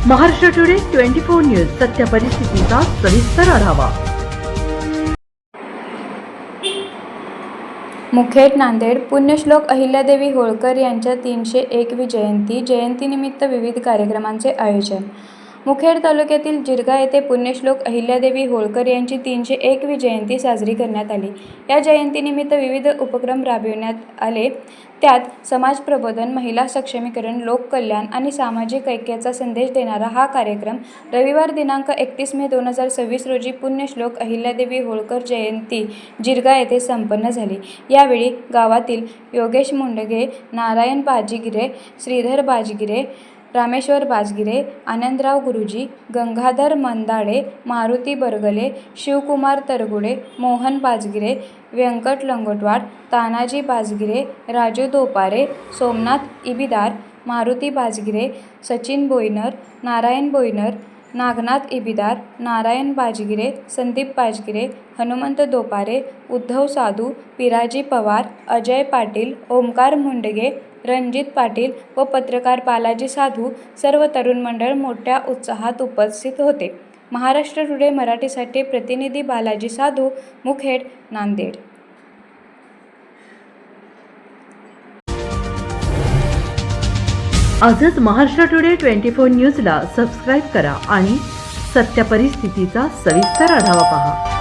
Maharashtra today 24 news सत्य परिस्थितीचा सविस्तर आढावा। मुखेड नांदेड पुण्यश्लोक अहिल्यादेवी होळकर यांच्या 301वी जयंतीनिमित्त विविध कार्यक्रमांचे आयोजन। मुखेड तालुक्यातील जिरगा येथे पुण्यश्लोक अहिल्यादेवी होळकर यांची 301वी जयंती साजरी करण्यात आली। या जयंतीनिमित्त विविध उपक्रम राबविण्यात आले। त्यात समाज प्रबोधन, महिला सक्षमीकरण, लोककल्याण आणि सामाजिक ऐक्याचा संदेश देणारा हा कार्यक्रम रविवार दिनांक 31 मे 2026 रोजी पुण्यश्लोक अहिल्यादेवी होळकर जयंती जिरगा येथे संपन्न झाली। यावेळी गावातील योगेश मुंडगे, नारायण बाजीगिरे, श्रीधर बाजीगिरे, रामेश्वर बाजगिरे, आनंदराव गुरुजी, गंगाधर मंदाडे, मारुती बरगले, शिवकुमार तरगुडे, मोहन बाजगिरे, व्यंकट लंगोटवाड, तानाजी बाजगिरे, राजू दोपारे, सोमनाथ इबिदार, मारुती बाजगिरे, सचिन बोईनर, नारायण बोईनर, नागनाथ इबिदार, नारायण बाजगिरे, संदीप बाजगिरे, हनुमंत दोपारे, उद्धव साधू, पिराजी पवार, अजय पाटील, ओमकार मुंडगे, रणजित पाटील व पत्रकार बालाजी साधू सर्व तरुण मंडळ मोठ्या उत्साहात उपस्थित होते। महाराष्ट्र टुडे मराठीसाठी प्रतिनिधी बालाजी साधू, मुखेड, नांदेड। आजच महाराष्ट्र टुडे 24 न्यूजला सबस्क्राईब करा आणि सत्य परिस्थितीचा सविस्तर आढावा पहा।